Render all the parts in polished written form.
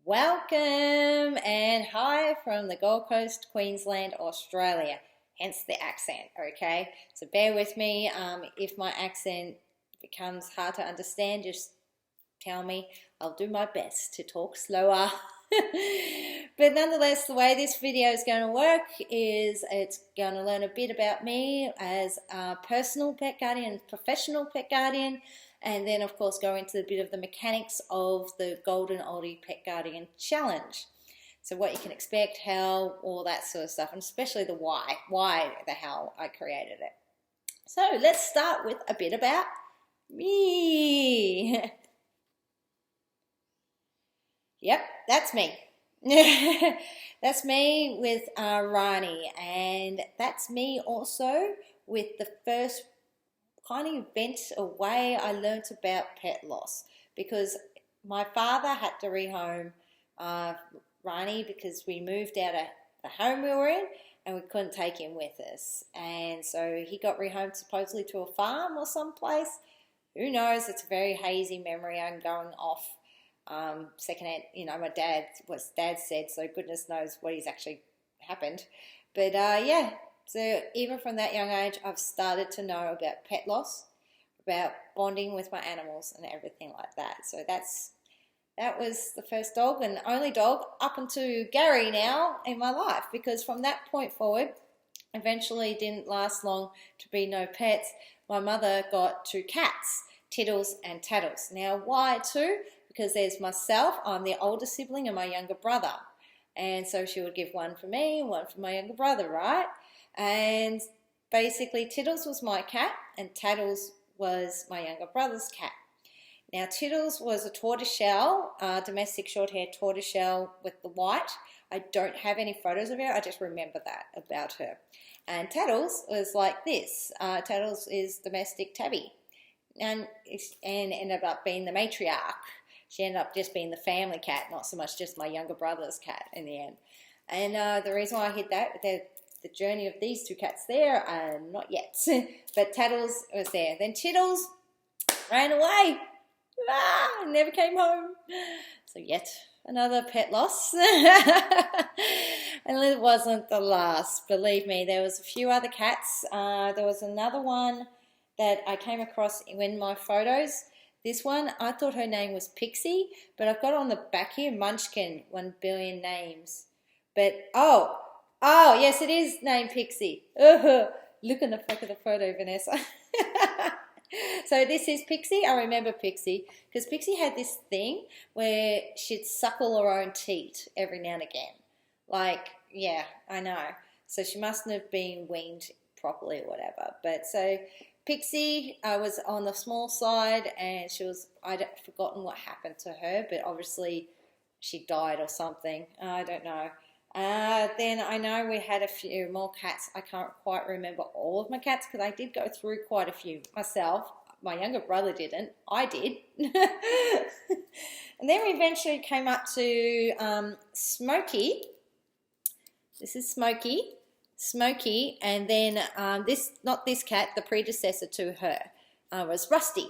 Welcome and hi from the Gold Coast, Queensland, Australia, hence the accent, okay? So bear with me. If my accent becomes hard to understand, just tell me. I'll do my best to talk slower. But nonetheless, the way this video is going to work is it's going to learn a bit about me as a personal pet guardian, professional pet guardian, and then of course go into a bit of the mechanics of the Golden Oldie Pet Guardian Challenge. So what you can expect, how, all that sort of stuff, and especially the why the how I created it. So let's start with a bit about me. Yep, that's me. That's me with Rani, and that's me also with the first kind of event or way I learnt about pet loss, because my father had to rehome Rani because we moved out of the home we were in and we couldn't take him with us, and so he got rehomed supposedly to a farm or someplace. Who knows? It's a very hazy memory. I'm going off secondhand, my dad said, so goodness knows what has actually happened. But yeah, so even from that young age, I've started to know about pet loss, about bonding with my animals and everything like that. So that was the first dog and only dog up until Gary now in my life, because from that point forward, eventually didn't last long to be no pets. My mother got 2 cats, Tiddles and Taddles. Now why 2? Because there's myself, I'm the older sibling, and my younger brother. And so she would give one for me and one for my younger brother, right? And basically Tiddles was my cat and Taddles was my younger brother's cat. Now Tiddles was a tortoiseshell, domestic short-haired tortoiseshell with the white. I don't have any photos of her, I just remember that about her. And Taddles was like this. Taddles is domestic tabby and ended up being the matriarch. She ended up just being the family cat, not so much just my younger brother's cat in the end. And the reason why I hid that, the journey of these 2 cats there, not yet. But Taddles was there. Then Tiddles ran away. Never came home. So yet another pet loss. And it wasn't the last, believe me. There was a few other cats. There was another one that I came across in my photos. This one, I thought her name was Pixie, but I've got on the back here, Munchkin, 1 billion names. But, oh, yes, it is named Pixie. Look in the back of the photo, Vanessa. So this is Pixie. I remember Pixie, because Pixie had this thing where she'd suckle her own teat every now and again. Like, yeah, I know. So she mustn't have been weaned properly or whatever. But so Pixie was on the small side, and I'd forgotten what happened to her, but obviously she died or something. I don't know. Then I know we had a few more cats. I can't quite remember all of my cats because I did go through quite a few myself. My younger brother didn't. I did. And then we eventually came up to Smokey. This is Smokey, and then not this cat, the predecessor to her, was Rusty.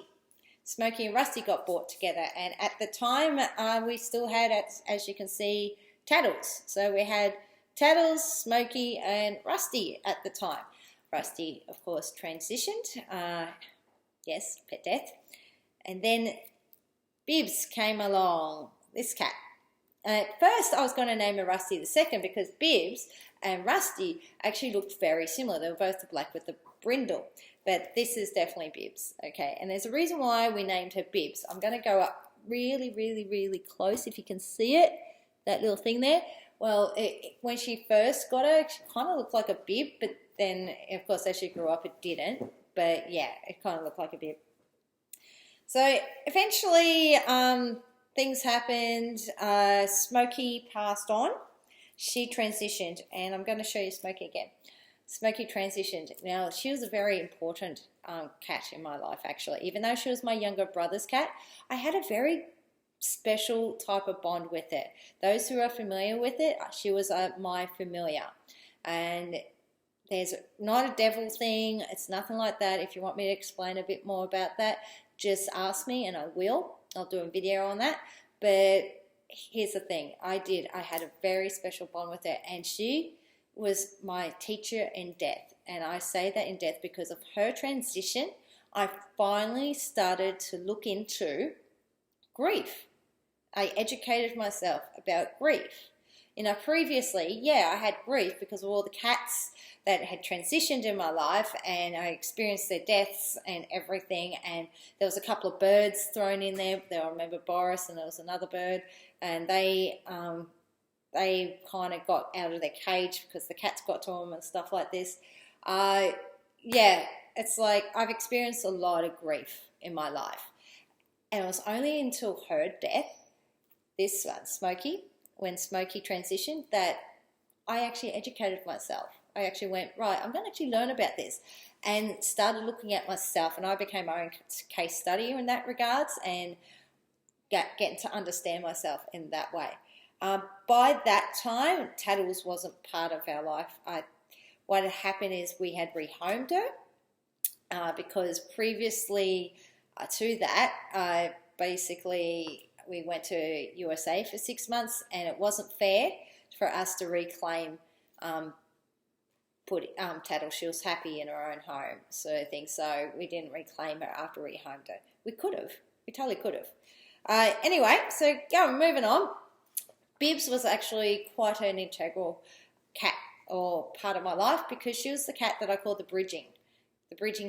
Smokey and Rusty got brought together, and at the time we still had, as you can see, Taddles. So we had Taddles, Smokey, and Rusty at the time. Rusty, of course, transitioned. Yes, pet death. And then Bibs came along, this cat. At first, I was going to name her Rusty the second because Bibs and Rusty actually looked very similar. They were both the black with the brindle. But this is definitely Bibs, okay? And there's a reason why we named her Bibs. I'm going to go up really, really, really close if you can see it, that little thing there. Well, when she first got her, she kind of looked like a bib, but then, of course, as she grew up, it didn't. But yeah, it kind of looked like a bib. So eventually, things happened. Smokey passed on. She transitioned, and I'm going to show you Smokey again. Smokey transitioned. Now, she was a very important cat in my life, actually. Even though she was my younger brother's cat, I had a very special type of bond with it. Those who are familiar with it, she was my familiar. And there's not a devil thing. It's nothing like that. If you want me to explain a bit more about that, just ask me and I will. I'll do a video on that. But here's the thing. I had a very special bond with her, and she was my teacher in death. And I say that in death because of her transition. I finally started to look into grief. I educated myself about grief. Previously, I had grief because of all the cats that had transitioned in my life, and I experienced their deaths and everything. And there was a couple of birds thrown in there. I remember Boris, and there was another bird, and they kind of got out of their cage because the cats got to them and stuff like this. It's like I've experienced a lot of grief in my life. And it was only until her death, this one, Smokey, when Smokey transitioned, that I actually educated myself. I actually went, right, I'm going to actually learn about this, and started looking at myself, and I became my own case study in that regards, and getting to understand myself in that way. By that time, Tattles wasn't part of our life. What had happened is we had rehomed her because previously to that, basically we went to USA for 6 months, and it wasn't fair for us to reclaim Tattles. She was happy in her own home, so we didn't reclaim her after we rehomed her. We could have. We totally could have. Anyway, so moving on. Bibs was actually quite an integral cat or part of my life because she was the cat that I call the bridging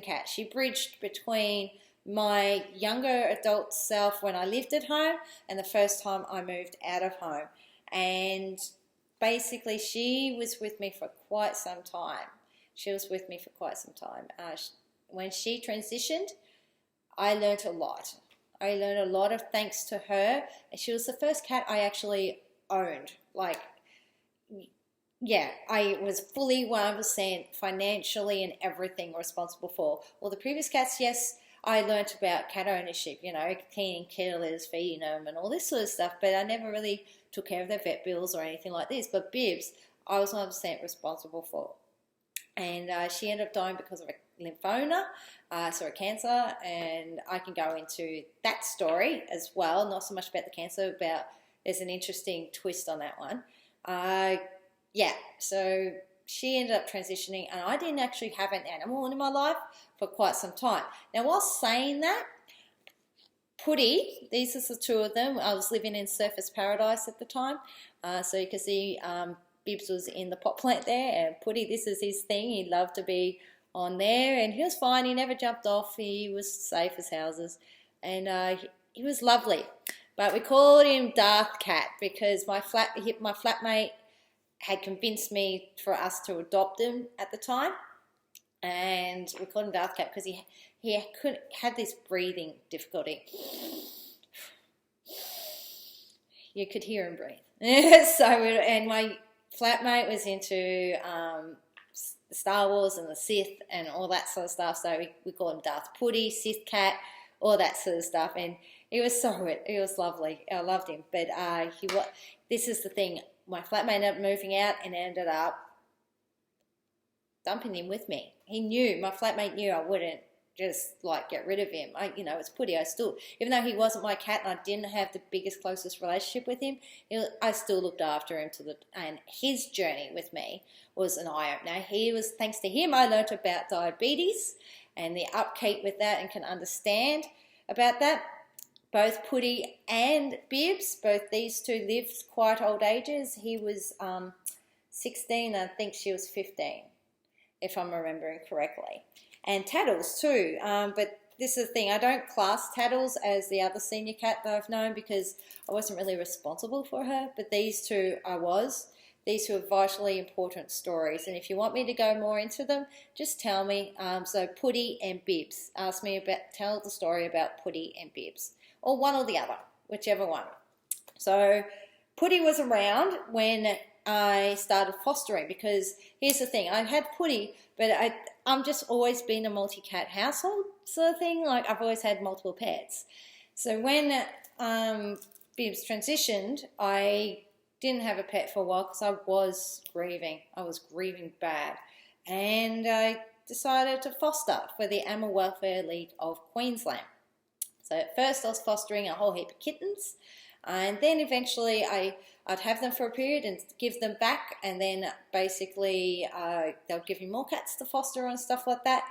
cat. She bridged between my younger adult self when I lived at home and the first time I moved out of home. And basically she was with me for quite some time. When she transitioned, I learned a lot. Thanks to her. And she was the first cat I actually owned. I was fully 100% financially and everything responsible for. Well, the previous cats, yes, I learnt about cat ownership, cleaning killers, feeding them and all this sort of stuff, but I never really took care of their vet bills or anything like this. But Bibs, I was 100% responsible for. And she ended up dying because of a lymphoma, so a cancer, and I can go into that story as well, not so much about the cancer, there's an interesting twist on that one. So she ended up transitioning, and I didn't actually have an animal in my life for quite some time. Now, while saying that, Putty, these are the two of them. I was living in Surface Paradise at the time, so you can see Bibs was in the pot plant there, and Putty, this is his thing. He loved to be on there, and he was fine. He never jumped off. He was safe as houses, and he was lovely. But we called him Darth Cat because my flatmate had convinced me for us to adopt him at the time, and we called him Darth Cat because he had this breathing difficulty. You could hear him breathe. And my flatmate was into Star Wars and the Sith and all that sort of stuff, so we called him Darth Putty, Sith Cat, all that sort of stuff, and he was lovely. I loved him, but this is the thing. My flatmate ended up moving out and ended up dumping him with me. My flatmate knew I wouldn't just get rid of him. It's Putty. Even though he wasn't my cat and I didn't have the biggest, closest relationship with him, I still looked after him and his journey with me was an eye-opener. Thanks to him, I learnt about diabetes and the upkeep with that and can understand about that. Both Putty and Bibs, both these two lived quite old ages. He was 16, I think she was 15, if I'm remembering correctly. And Tattles too, but this is the thing, I don't class Tattles as the other senior cat that I've known because I wasn't really responsible for her, but these two I was. These two are vitally important stories, and if you want me to go more into them, just tell me. So Putty and Bibs, tell the story about Putty and Bibs, or one or the other, whichever one. So Putty was around when I started fostering because here's the thing, I had Putty, but I'm just always been a multi-cat household sort of thing, I've always had multiple pets. So when Bibs transitioned, I didn't have a pet for a while because I was grieving. Bad. And I decided to foster for the Animal Welfare League of Queensland. So at first I was fostering a whole heap of kittens, And then eventually I'd have them for a period and give them back, and then basically they'll give me more cats to foster and stuff like that.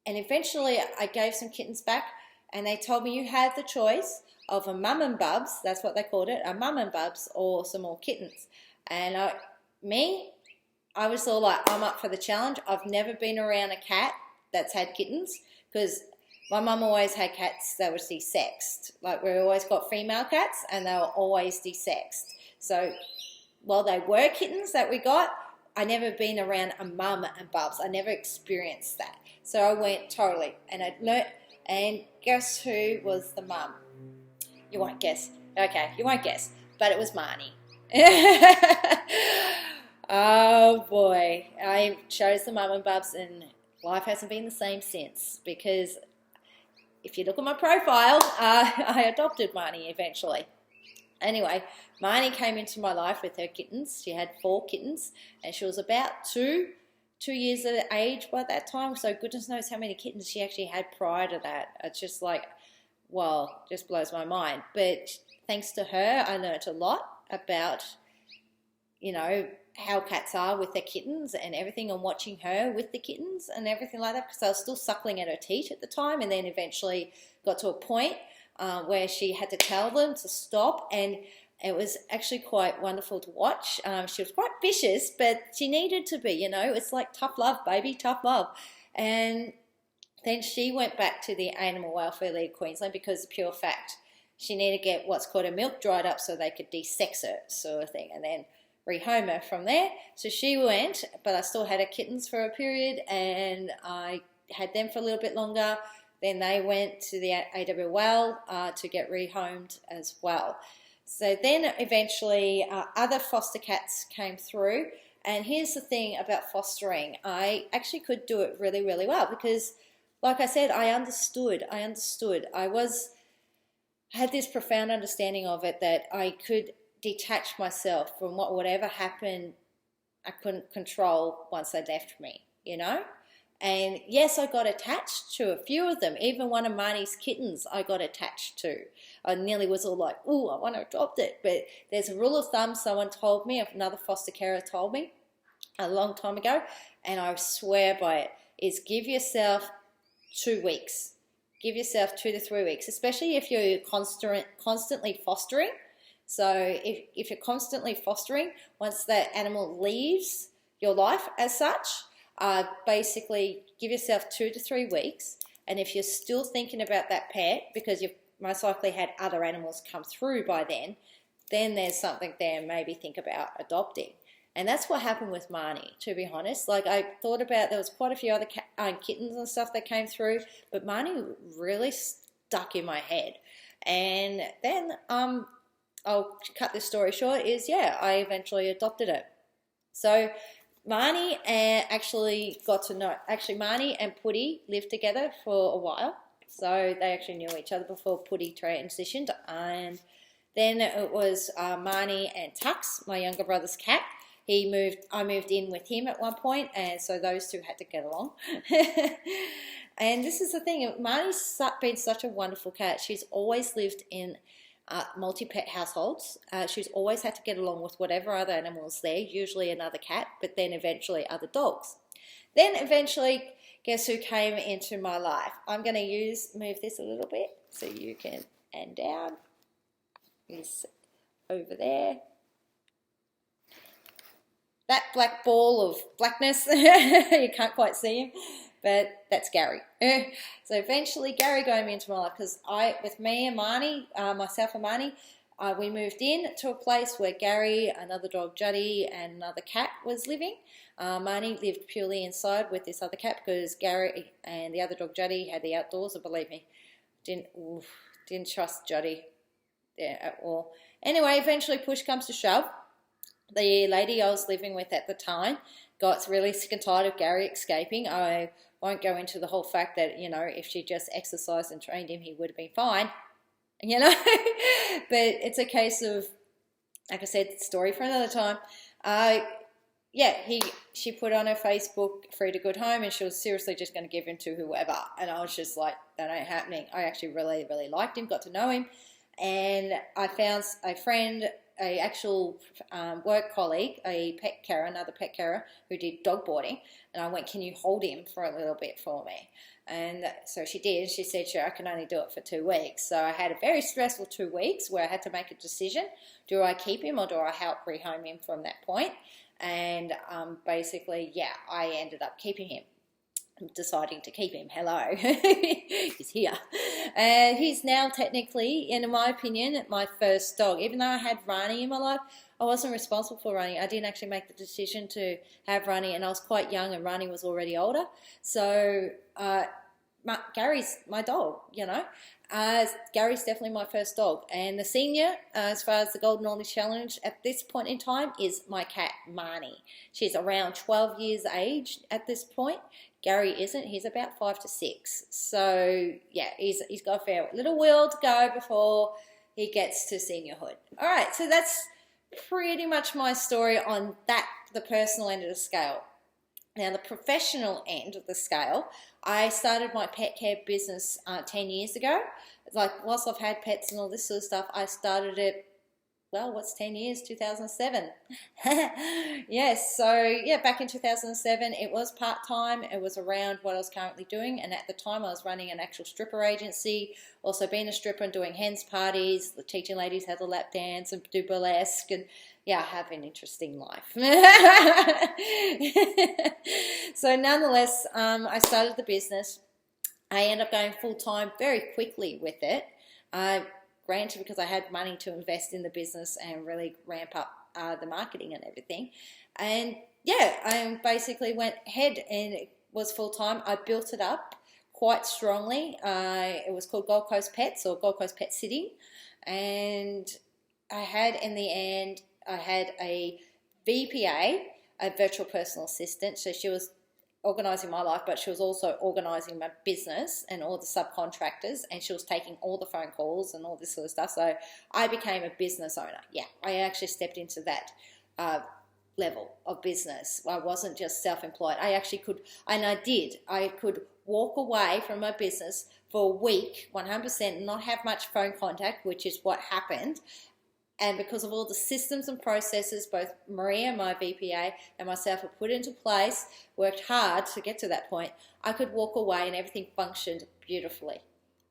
And eventually I gave some kittens back, and they told me you have the choice of a mum and bubs, that's what they called it, a mum and bubs, or some more kittens. And I was all like, I'm up for the challenge. I've never been around a cat that's had kittens, because my mum always had cats that were desexed. Like, we always got female cats, and they were always desexed. So while they were kittens that we got, I never been around a mum and bubs. I never experienced that. So I went totally, and I learnt. And guess who was the mum? You won't guess. Okay, you won't guess, but it was Marnie. Oh boy, I chose the mum and bubs, and life hasn't been the same since, because if you look at my profile, I adopted Marnie eventually. Anyway, Marnie came into my life with her kittens. She had 4 kittens, and she was about two years of age by that time. So goodness knows how many kittens she actually had prior to that. It's just like, well, just blows my mind. But thanks to her, I learnt a lot about, how cats are with their kittens and everything, and watching her with the kittens and everything like that, because I was still suckling at her teat at the time, and then eventually got to a point where she had to tell them to stop, and it was actually quite wonderful to watch. She was quite vicious, but she needed to be, it's like tough love, baby, tough love. And then she went back to the Animal Welfare League Queensland, because of pure fact she needed to get what's called a milk dried up so they could desex her, sort of thing, and then rehome her from there. So she went, but I still had her kittens for a period, and I had them for a little bit longer. Then they went to the AWL to get rehomed as well. So then eventually other foster cats came through, and here's the thing about fostering. I actually could do it really, really well, because like I said, I understood. I had this profound understanding of it, that I could detach myself from whatever happened. I couldn't control once they left me, And yes, I got attached to a few of them. Even one of Marnie's kittens I got attached to. I nearly was all like, oh, I want to adopt it. But there's a rule of thumb someone told me, another foster carer told me a long time ago, and I swear by it, is give yourself 2 weeks. Give yourself 2 to 3 weeks, especially if you're constantly fostering. So if you're constantly fostering, once that animal leaves your life as such, basically give yourself 2 to 3 weeks. And if you're still thinking about that pet, because you've most likely had other animals come through by then there's something there, maybe think about adopting. And that's what happened with Marnie, to be honest. Like, I thought about, there was quite a few other kittens and stuff that came through, but Marnie really stuck in my head. And then I'll cut this story short, I eventually adopted it. So Marnie actually Marnie and Putty lived together for a while. So they actually knew each other before Putty transitioned. And then it was Marnie and Tux, my younger brother's cat. I moved in with him at one point, and so those two had to get along. And this is the thing, Marnie's been such a wonderful cat. She's always lived in multi-pet households. She's always had to get along with whatever other animals there, usually another cat, but then eventually other dogs. Then eventually, guess who came into my life? I'm going to move this a little bit so you can, and down. He's over there. That black ball of blackness, you can't quite see him, but that's Gary. So eventually Gary came into my life, because with me and Marnie, myself and Marnie, we moved in to a place where Gary, another dog Juddy, and another cat was living. Marnie lived purely inside with this other cat, because Gary and the other dog Juddy had the outdoors, and believe me, didn't trust Juddy at all. Anyway, eventually push comes to shove. The lady I was living with at the time got really sick and tired of Gary escaping. I won't go into the whole fact that, if she just exercised and trained him, he would have been fine, But it's a case of, like I said, story for another time. She put on her Facebook, free to good home, and she was seriously just going to give him to whoever. And I was just like, that ain't happening. I actually really, really liked him, got to know him. And I found a friend, a actual work colleague, a pet carer, another pet carer who did dog boarding, and I went, can you hold him for a little bit for me? And so she did. She said, sure, I can only do it for 2 weeks. So I had a very stressful 2 weeks where I had to make a decision. Do I keep him or do I help rehome him from that point? And basically, yeah, I ended up keeping him. Deciding to keep him. Hello. He's here. And he's now technically, in my opinion, my first dog. Even though I had Rani in my life, I wasn't responsible for Rani. I didn't actually make the decision to have Rani, and I was quite young and Rani was already older. So Gary's my dog, you know. Gary's definitely my first dog. And the senior, as far as the Golden Oldie Challenge at this point in time, is my cat, Marnie. She's around 12 years age at this point. Gary isn't. He's about 5 to 6. So, yeah, he's got a fair little while to go before he gets to seniorhood. All right, so that's pretty much my story on that, the personal end of the scale. Now, the professional end of the scale, I started my pet care business 10 years ago. Like, whilst I've had pets and all this sort of stuff, I started it, well, what's 10 years? 2007. Yes, so, yeah, back in 2007, it was part-time. It was around what I was currently doing, and at the time, I was running an actual stripper agency, also being a stripper and doing hens parties, teaching ladies how to lap dance and do burlesque, and yeah, I have an interesting life. So nonetheless, I started the business. I ended up going full-time very quickly with it. Granted, because I had money to invest in the business and really ramp up the marketing and everything. And yeah, I basically went ahead and it was full-time. I built it up quite strongly. It was called Gold Coast Pets or Gold Coast Pet Sitting. And I had, in the end, I had a VPA, a virtual personal assistant. So she was organising my life, but she was also organising my business and all the subcontractors, and she was taking all the phone calls and all this sort of stuff. So I became a business owner. Yeah, I actually stepped into that level of business. I wasn't just self-employed. I actually could, and I did. I could walk away from my business for a week, 100%, and not have much phone contact, which is what happened. And because of all the systems and processes, both Maria, my VPA, and myself have put into place, worked hard to get to that point, I could walk away and everything functioned beautifully.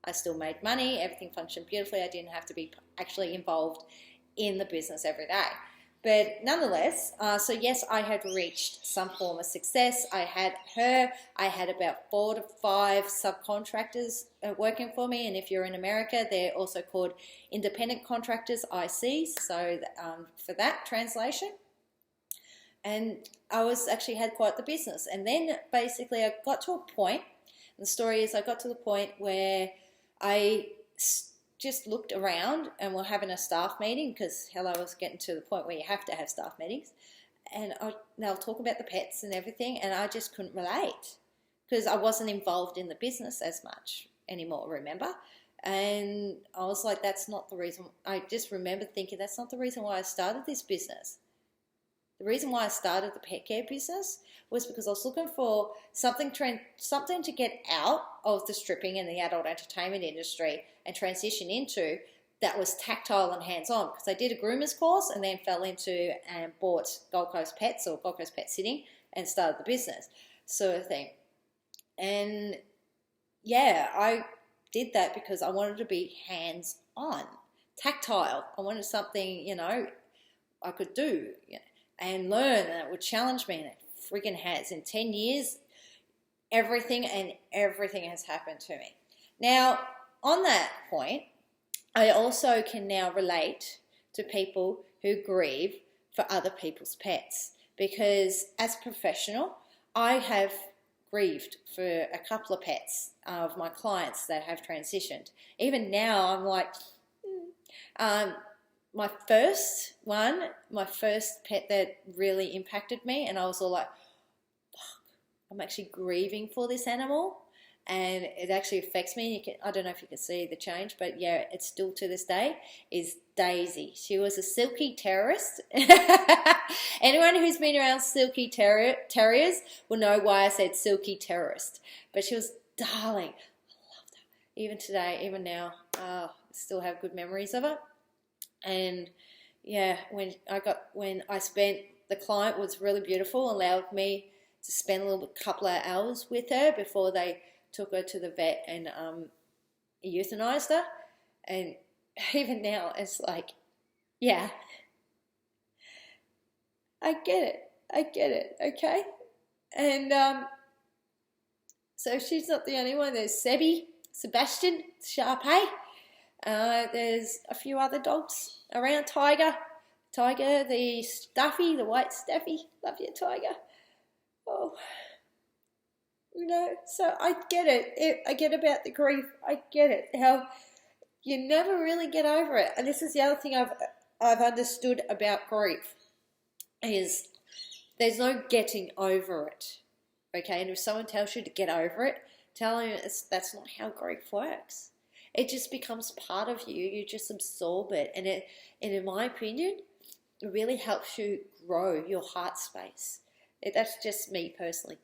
I still made money, everything functioned beautifully. I didn't have to be actually involved in the business every day. But nonetheless, so yes, I had reached some form of success. I had her. I had about 4 to 5 subcontractors working for me. And if you're in America, they're also called independent contractors, ICs. So for that translation. And I was actually had quite the business. And then basically I got to a point, and the story is I got to the point where I just looked around and we're having a staff meeting because, hello, I was getting to the point where you have to have staff meetings. And they'll talk about the pets and everything, and I just couldn't relate because I wasn't involved in the business as much anymore, remember? And I was like, that's not the reason. I just remember thinking that's not the reason why I started this business. The reason why I started the pet care business was because I was looking for something to get out of the stripping and the adult entertainment industry and transition into that was tactile and hands-on, because I did a groomer's course and then fell into and bought Gold Coast Pets or Gold Coast Pet Sitting and started the business sort of thing. And yeah, I did that because I wanted to be hands-on, tactile. I wanted something, you know, I could do, you know, and learn, and it would challenge me, and it friggin' has. In 10 years, everything has happened to me. Now, on that point, I also can now relate to people who grieve for other people's pets, because as a professional, I have grieved for a couple of pets of my clients that have transitioned. Even now, I'm like, my first pet that really impacted me, and I was all like, fuck, I'm actually grieving for this animal, and it actually affects me. I don't know if you can see the change, but yeah, it's still to this day, is Daisy. She was a silky terrorist. Anyone who's been around silky terriers will know why I said silky terrorist, but she was darling. I loved her. even today, even now, still have good memories of it. And yeah, when I spent, the client was really beautiful, allowed me to spend a couple of hours with her before they took her to the vet and euthanized her. And even now, it's like, yeah, I get it, okay? And so she's not the only one. There's Sebastian, Sharpei. There's a few other dogs around. Tiger, the Stuffy, the white Stuffy. Love you, Tiger. Oh, so I get it. I get about the grief. I get it. How you never really get over it. And this is the other thing I've understood about grief is there's no getting over it. Okay, and if someone tells you to get over it, tell them that's not how grief works. It just becomes part of you. You just absorb it, and in my opinion, it really helps you grow your heart space. That's just me personally.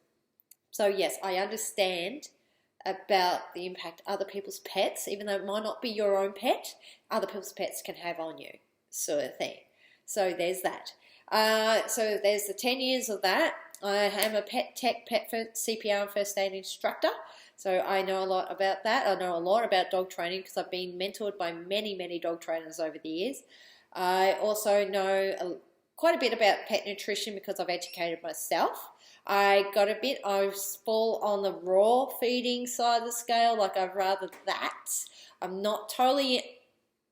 So yes, I understand about the impact other people's pets, even though it might not be your own pet, other people's pets can have on you, sort of thing. So there's that. So there's the 10 years of that. I am a pet CPR and first aid instructor, so I know a lot about that. I know a lot about dog training because I've been mentored by many, many dog trainers over the years. I also know quite a bit about pet nutrition because I've educated myself. I fall on the raw feeding side of the scale, like I'd rather that. I'm not totally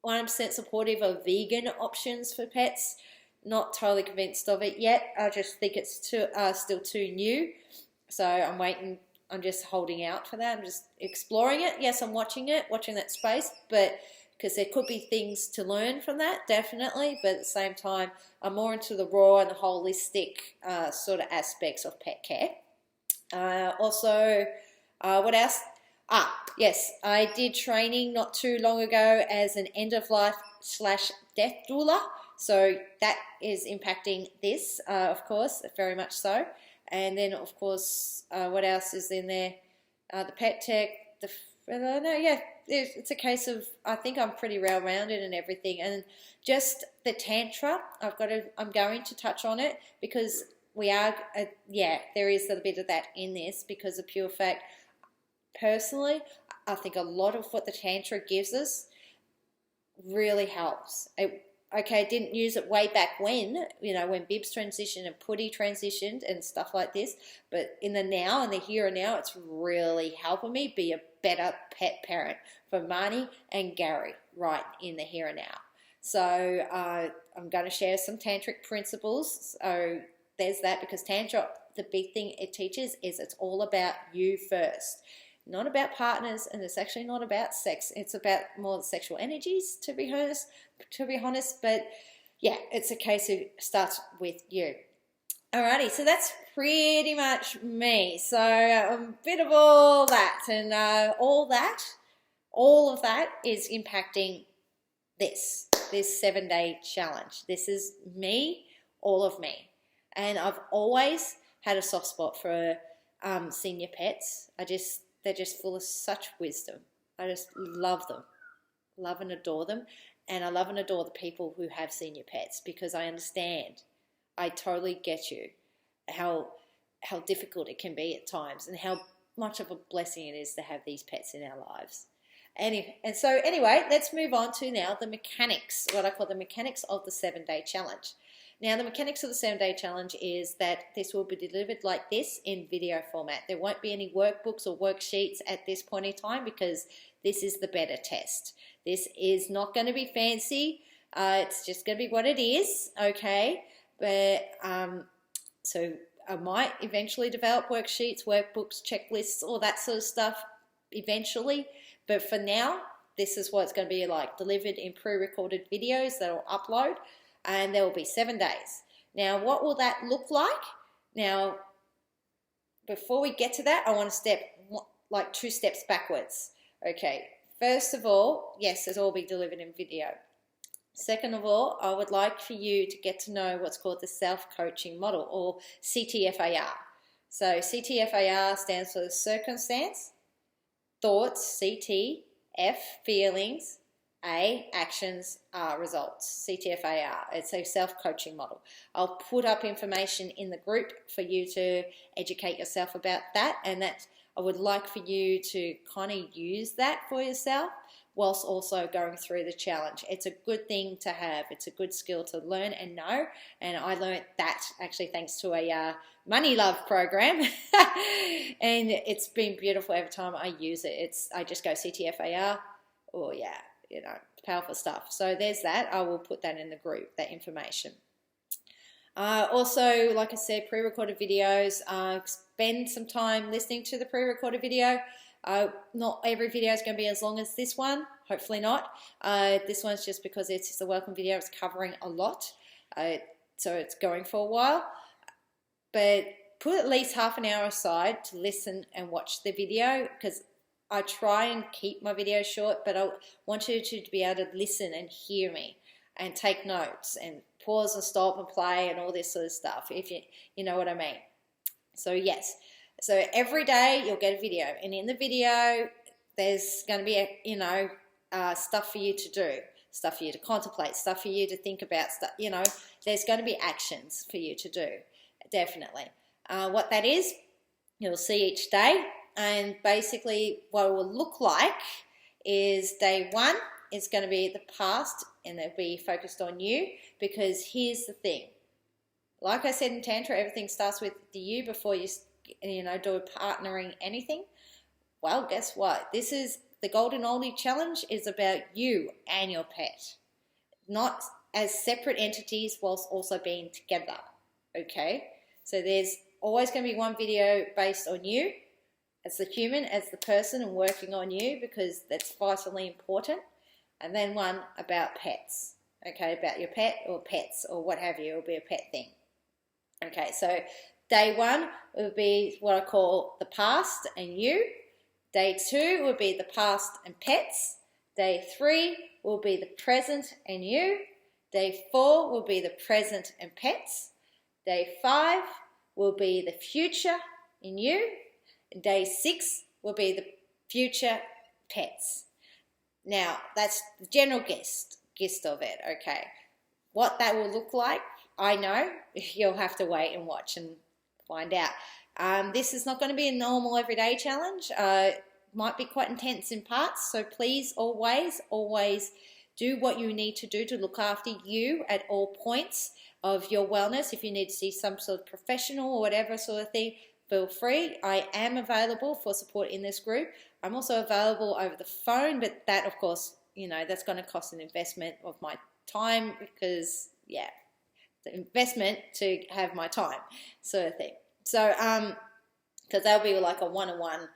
100% supportive of vegan options for pets. Not totally convinced of it yet. I just think it's still too new. So I'm waiting. I'm just holding out for that. I'm just exploring it. Yes, I'm watching that space, but because there could be things to learn from that, definitely. But at the same time, I'm more into the raw and the holistic sort of aspects of pet care. Also, what else? Yes, I did training not too long ago as an end-of-life / death doula. So that is impacting this, of course, very much so. And then, of course, what else is in there? The pet tech, it's a case of, I think I'm pretty well-rounded and everything. And just the tantra, I'm going to touch on it because there is a bit of that in this because of pure fact. Personally, I think a lot of what the tantra gives us really helps. I didn't use it way back when Bibs transitioned and Putty transitioned and stuff like this. But in the now and the here and now, it's really helping me be a better pet parent for Marnie and Gary right in the here and now. So I'm going to share some tantric principles. So there's that because Tantra, the big thing it teaches is it's all about you first. Not about partners, and it's actually not about sex. It's about more sexual energies, to be honest. But yeah, it's a case of starts with you. Alrighty, so that's pretty much me. So a bit of all that, and all of that is impacting this 7-day challenge. This is me, all of me, and I've always had a soft spot for senior pets. They're just full of such wisdom. I just love them, love and adore them. And I love and adore the people who have senior pets because I understand. I totally get you, how difficult it can be at times and how much of a blessing it is to have these pets in our lives. Anyway, let's move on to now the mechanics, what I call the mechanics of the 7-day challenge. Now, the mechanics of the 7-day challenge is that this will be delivered like this in video format. There won't be any workbooks or worksheets at this point in time because this is the beta test. This is not going to be fancy. It's just going to be what it is, okay? But so I might eventually develop worksheets, workbooks, checklists, all that sort of stuff eventually. But for now, this is what it's going to be like, delivered in pre-recorded videos that I'll upload. And there will be 7 days. Now, what will that look like? Now, before we get to that, I want to step 2 steps backwards. Okay, first of all, yes, it'll all be delivered in video. Second of all, I would like for you to get to know what's called the self-coaching model, or CTFAR. So CTFAR stands for circumstance, thoughts, CT, F, feelings. A, actions, R, results. CTFAR. It's a self-coaching model. I'll put up information in the group for you to educate yourself about that, and that I would like for you to kind of use that for yourself whilst also going through the challenge. It's a good thing to have. It's a good skill to learn and know, and I learned that actually thanks to a Money Love program, and it's been beautiful every time I use it. I just go CTFAR, oh yeah, you know, powerful stuff. So there's that. I will put that in the group, that information. Also, like I said, pre-recorded videos. Spend some time listening to the pre-recorded video. Not every video is going to be as long as this one. Hopefully not. This one's just because it's a welcome video. It's covering a lot. So it's going for a while. But put at least half an hour aside to listen and watch the video, because I try and keep my videos short, but I want you to be able to listen and hear me and take notes and pause and stop and play and all this sort of stuff, if you know what I mean. So yes, so every day you'll get a video, and in the video there's going to be stuff for you to do, stuff for you to contemplate, stuff for you to think about, stuff, there's going to be actions for you to do, definitely. What that is, you'll see each day. And basically what it will look like is day one is going to be the past, and they'll be focused on you, because here's the thing. Like I said in Tantra, everything starts with the you before you do partnering anything. Well, guess what? This is the Golden Oldie Challenge is about you and your pet, not as separate entities whilst also being together, okay? So there's always going to be one video based on you, as the human, as the person, and working on you, because that's vitally important. And then one about pets, okay, about your pet or pets or what have you. It'll be a pet thing. Okay, so day one will be what I call the past and you. Day two will be the past and pets. Day three will be the present and you. Day four will be the present and pets. Day five will be the future in you. Day 6 will be the future pets. Now, that's the general gist of it, okay? What that will look like, I know. You'll have to wait and watch and find out. This is not going to be a normal everyday challenge. Might be quite intense in parts, so please always do what you need to do to look after you at all points of your wellness. If you need to see some sort of professional or whatever sort of thing, feel free. I am available for support in this group. I'm also available over the phone, but that, of course, that's going to cost an investment of my time, because, yeah, the investment to have my time sort of thing. So, because that'll be like a one-on-one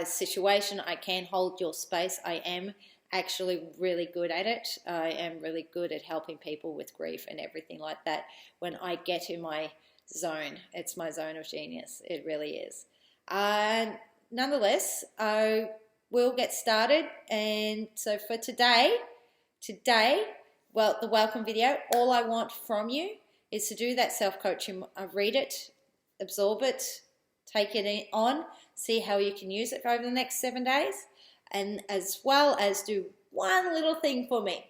situation. I can hold your space. I am actually really good at it. I am really good at helping people with grief and everything like that. When I get in my zone, it's my zone of genius. It really is. Nonetheless, we'll get started. And so for today, well, the welcome video, all I want from you is to do that self-coaching. Read it, absorb it, take it on, see how you can use it over the next 7 days, and as well as do one little thing for me.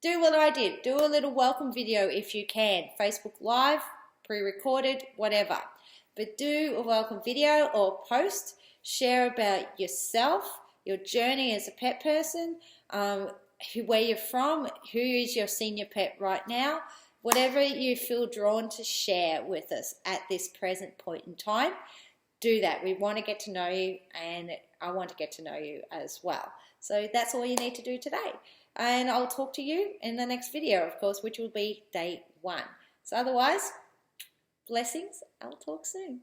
Do what I did. Do a little welcome video if you can. Facebook Live, pre-recorded, whatever. But do a welcome video or post. Share about yourself, your journey as a pet person, where you're from, who is your senior pet right now, whatever you feel drawn to share with us at this present point in time. Do that. We want to get to know you, and I want to get to know you as well. So that's all you need to do today. And I'll talk to you in the next video, of course, which will be day 1. So otherwise, blessings. I'll talk soon.